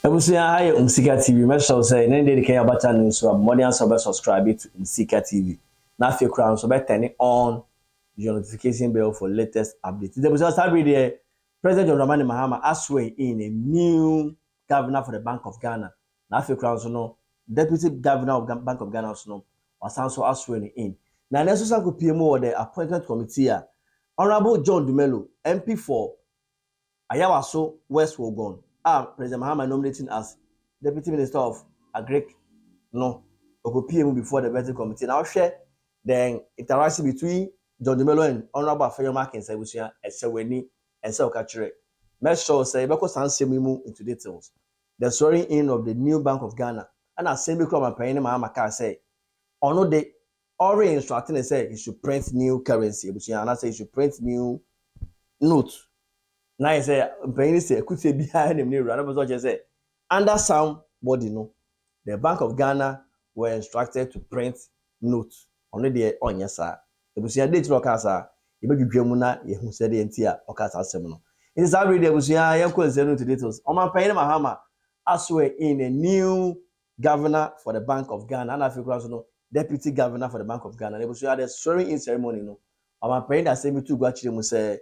Ebusia aye Umsika TV. Make sure say na dey can about channel so money and subscribe to Umsika TV. Na fe crown so be turn on your notification bell for latest updates. The Ebusia Saturday there President John Dramani Mahama has sworn in a new governor for the Bank of Ghana. Na fe crown so no deputy governor of Bank of Ghana so no was also sworn in. Na neso sa ko PM or the appointment committee Honorable John Dumelo MP for Ayawaso West Wogon. President Mahama nominating as Deputy Minister of Agric, no, or PM before the vetting committee. Now share the interaction between John Dumelo and Honorable Afeyomak and Sabusia and Seweni and Selkachere. Make sure say because we move into details. The swearing in of the new Bank of Ghana and as same club and Payne Mahama can say, or no they already instructing and say he should print new currency, and I say he should print new notes. Now I say, Penny say, could say behind him near Rana say, under somebody no, the Bank of Ghana were instructed to print notes only there on your side. The Busia date Rocasa, you make Gramuna, you said the entire Ocasa Seminole. It is already the Busia, Yanko Zeno to details. On my Penny Mahama, I swear in a new governor for the Bank of Ghana, and I feel no deputy governor for the Bank of Ghana. The Busia, the swearing in ceremony, no. On my Penny, I say me to go actually say.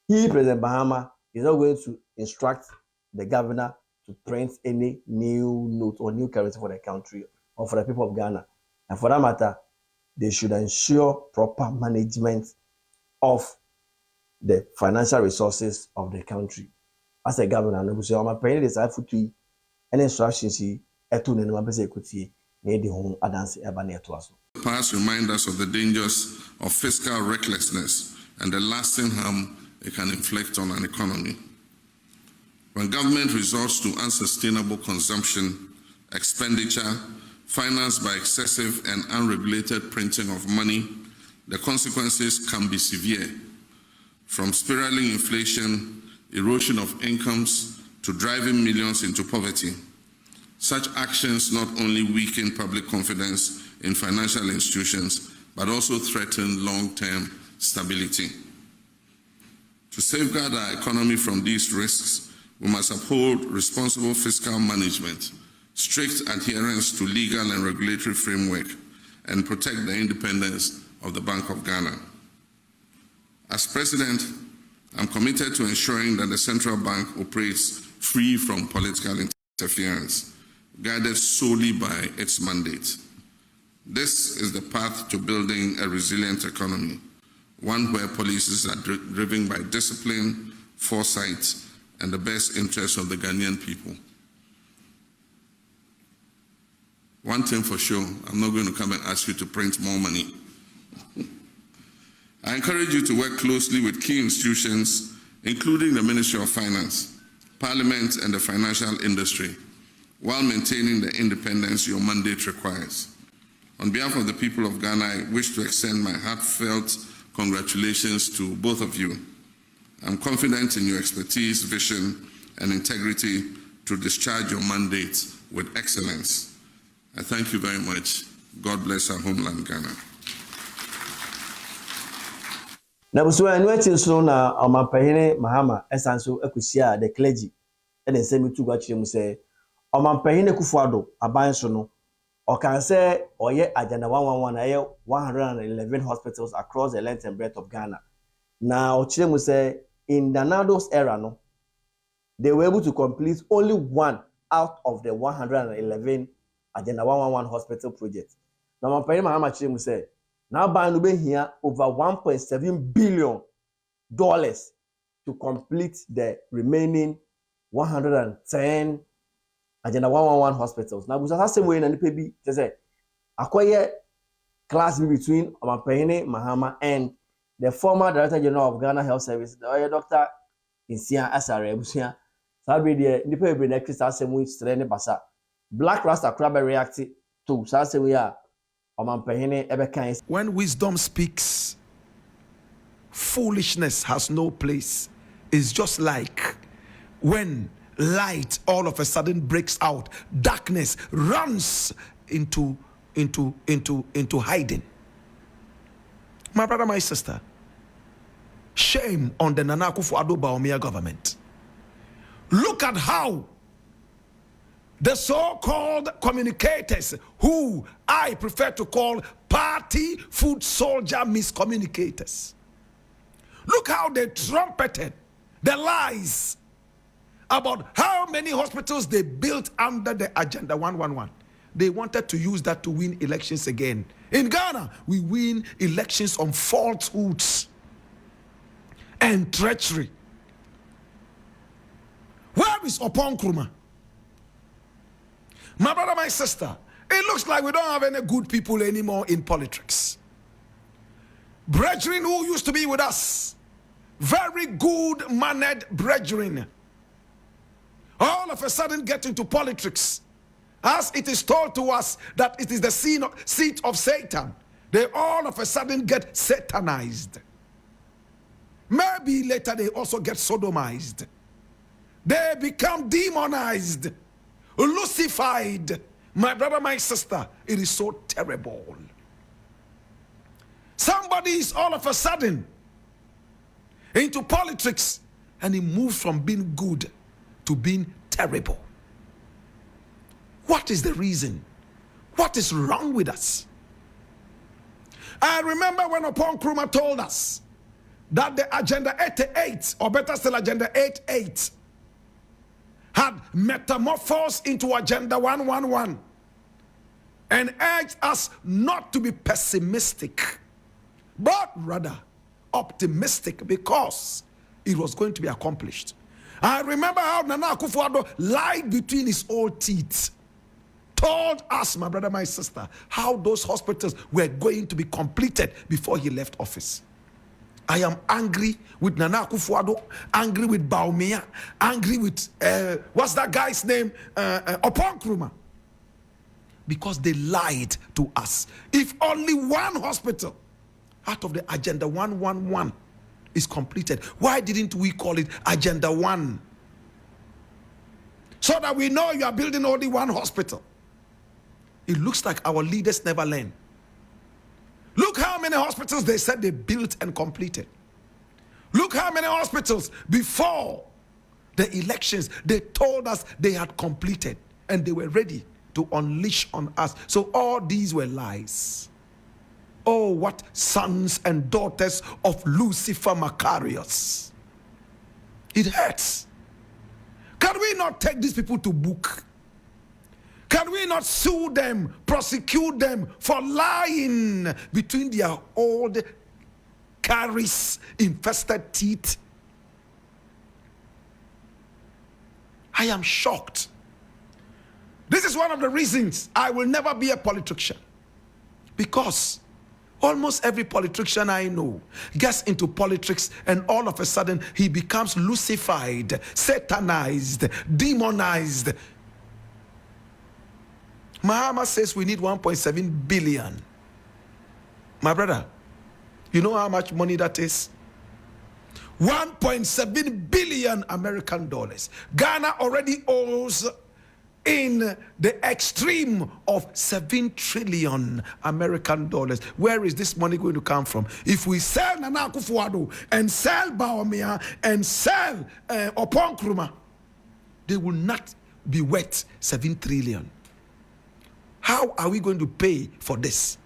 He, President Mahama, is not going to instruct the governor to print any new note or new currency for the country or for the people of Ghana. And for that matter, they should ensure proper management of the financial resources of the country. As a governor, I'm paying this and instructions Past remind us of the dangers of fiscal recklessness and the lasting harm it can inflict on an economy. When government resorts to unsustainable consumption, expenditure, financed by excessive and unregulated printing of money, the consequences can be severe, from spiraling inflation, erosion of incomes, to driving millions into poverty. Such actions not only weaken public confidence in financial institutions, but also threaten long-term stability. To safeguard our economy from these risks, we must uphold responsible fiscal management, strict adherence to legal and regulatory framework, and protect the independence of the Bank of Ghana. As President, I'm committed to ensuring that the central bank operates free from political interference, guided solely by its mandate. This is the path to building a resilient economy, one where policies are driven by discipline, foresight, and the best interests of the Ghanaian people. One thing for sure, I'm not going to come and ask you to print more money. I encourage you to work closely with key institutions, including the Ministry of Finance, Parliament, and the financial industry, while maintaining the independence your mandate requires. On behalf of the people of Ghana, I wish to extend my heartfelt congratulations to both of you. I'm confident in your expertise, vision, and integrity to discharge your mandate with excellence. I thank you very much. God bless our homeland, Ghana. Now, so I know it's so now on my Pahine Mahama, Esanso, Ekusia, the clergy, and then send me to what you say. On my Pahine Kufuado, a bansono. Or can say, or yet agenda 111, 111 hospitals across the length and breadth of Ghana. Now, Chilemu say, in Danado's era, no, they were able to complete only one out of the 111 agenda 111 hospital projects. Now, my parent Mahama Chilemu say, now by here over $1.7 billion to complete the remaining 110 agenda 111 hospitals. Now, because same way in the PB, they say, acquire class between Omapehene Mahama and the former Director General of Ghana Health Service, the Dr. Insia Asare Busia. Sabi the PB next same way strene basa. Black Rasta Reacts to same way Omapehene Ebekan. When wisdom speaks, foolishness has no place. It's just like when light all of a sudden breaks out, darkness runs into hiding. My brother, my sister, shame on the Nana Akufo-Addo Bawumia government. Look at how the so-called communicators, who I prefer to call party foot soldier miscommunicators. Look how they trumpeted the lies about how many hospitals they built under the Agenda 111. They wanted to use that to win elections again. In Ghana, we win elections on falsehoods and treachery. Where is Opon Nkrumah? My brother, my sister, it looks like we don't have any good people anymore in politics. Brethren who used to be with us, very good-mannered brethren, all of a sudden get into politics, as it is told to us that it is the seat of Satan. They all of a sudden get satanized. Maybe later they also get sodomized. They become demonized, lucified. My brother, my sister, it is so terrible. Somebody is all of a sudden into politics and he moves from being good to being terrible. What is the reason? What is wrong with us? I remember when Opon Nkrumah told us that the Agenda 88, or better still Agenda 88, had metamorphosed into Agenda 111 and urged us not to be pessimistic, but rather optimistic, because it was going to be accomplished. I remember how Nana Akufo-Addo lied between his old teeth, told us, my brother, my sister, how those hospitals were going to be completed before he left office. I am angry with Nana Akufo-Addo, angry with Baumia, angry with, what's that guy's name? Opon Nkrumah. Because they lied to us. If only one hospital out of the Agenda 111 is completed, why didn't we call it Agenda 1? So that we know you are building only one hospital. It looks like our leaders never learn. Look how many hospitals they said they built and completed. Look how many hospitals before the elections they told us they had completed and they were ready to unleash on us. So all these were lies. Oh, what sons and daughters of Lucifer Macarius. It hurts. Can we not take these people to book? Can we not sue them, prosecute them for lying between their old caries-infested teeth? I am shocked. This is one of the reasons I will never be a politician. Because almost every politician I know gets into politics and all of a sudden he becomes lucified, satanized, demonized. Mahama says we need 1.7 billion. My brother, you know how much money that is? 1.7 billion American dollars. Ghana already owes in the extreme of 7 trillion American dollars. Where is this money going to come from? If we sell Nana Akufo-Addo and sell Baumia and sell Opon Nkrumah, they will not be worth 7 trillion. How are we going to pay for this?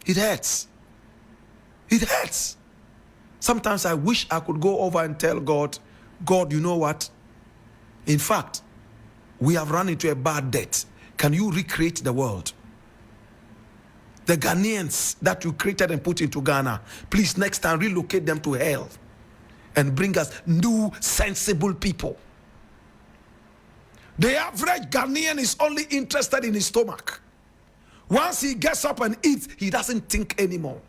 It hurts. It hurts. Sometimes I wish I could go over and tell God, God, you know what? In fact, we have run into a bad debt. Can you recreate the world? The Ghanaians that you created and put into Ghana, please next time relocate them to hell and bring us new sensible people. The average Ghanaian is only interested in his stomach. Once he gets up and eats, he doesn't think anymore.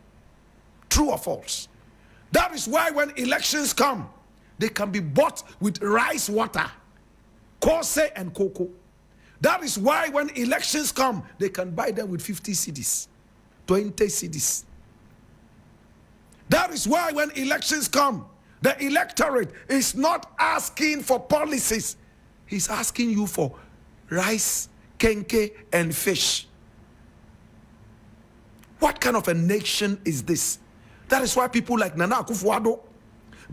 True or false? That is why when elections come, they can be bought with rice water, kose and cocoa. That is why when elections come, they can buy them with 50 cedis, 20 cedis. That is why when elections come, the electorate is not asking for policies. He's asking you for rice, kenke, and fish. What kind of a nation is this? That is why people like Nana Akufo-Addo,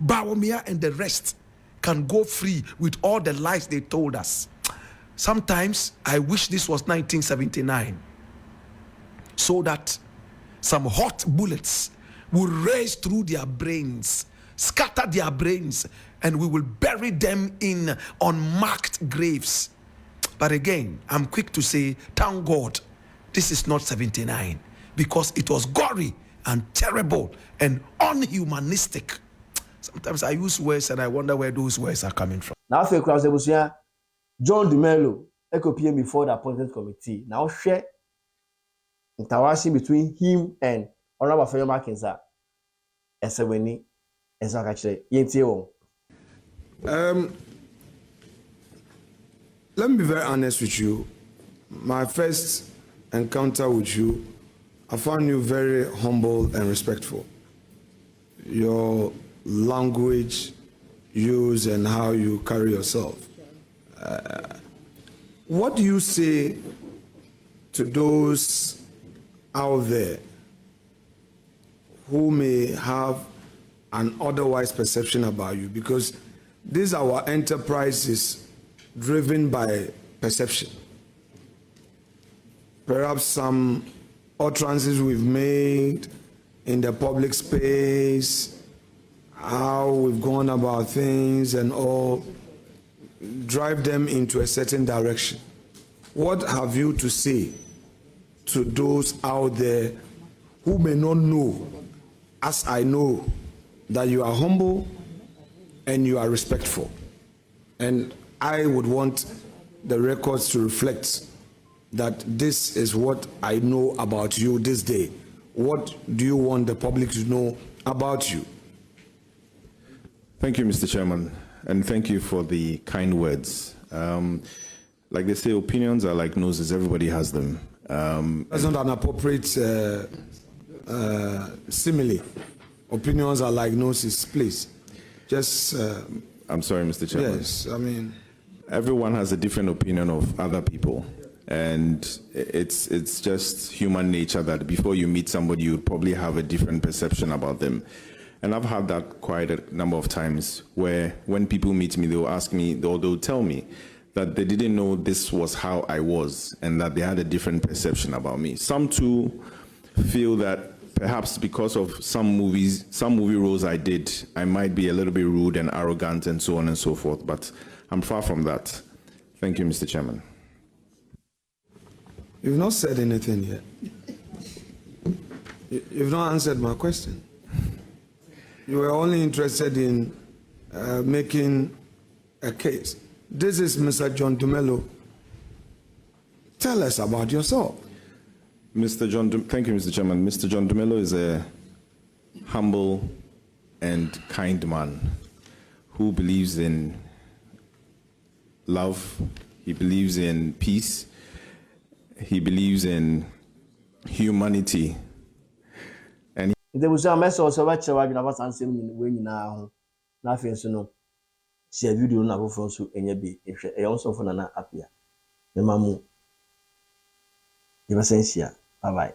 Baumia, and the rest can go free with all the lies they told us. Sometimes I wish this was 1979, so that some hot bullets will race through their brains, scatter their brains, and we will bury them in unmarked graves. But again, I'm quick to say, thank God, this is not 79, because it was gory and terrible and unhumanistic. Sometimes I use words and I wonder where those words are coming from. Now, if you John Dumelo, ECOPM before the appointed committee, now share interaction between him and Honorable Fayoma Kinza. Esewini, Esakachre, Yentio. Let me be very honest with you. My first encounter with you, I found you very humble and respectful. Your language use and how you carry yourself. What do you say to those out there who may have an otherwise perception about you? Because these our enterprises driven by perception. Perhaps some utterances we've made in the public space, how we've gone about things and all, drive them into a certain direction. What have you to say to those out there who may not know, as I know, that you are humble and you are respectful? And I would want the records to reflect that this is what I know about you this day. What do you want the public to know about you? Thank you, Mr. Chairman, and thank you for the kind words. Like they say, opinions are like noses, everybody has them. That's not an appropriate simile. Opinions are like noses, please. Just... I'm sorry, Mr. Chairman. Yes, I mean... Everyone has a different opinion of other people. And it's just human nature that before you meet somebody, you would probably have a different perception about them. And I've had that quite a number of times where when people meet me, they'll ask me, or they'll tell me that they didn't know this was how I was and that they had a different perception about me. Some too feel that perhaps because of some movie roles I did, I might be a little bit rude and arrogant and so on and so forth, but I'm far from that. Thank you, Mr. Chairman. You've not said anything yet. You've not answered my question. You were only interested in making a case. This is Mr. John Dumelo. Tell us about yourself. Thank you, Mr. Chairman. Mr. John Dumelo is a humble and kind man who believes in love, he believes in peace, he believes in humanity. And there was a mess also about you about answering when you now nothing so no. See a video now from so any be if I also for an appear. The mamu. You were saying, bye bye.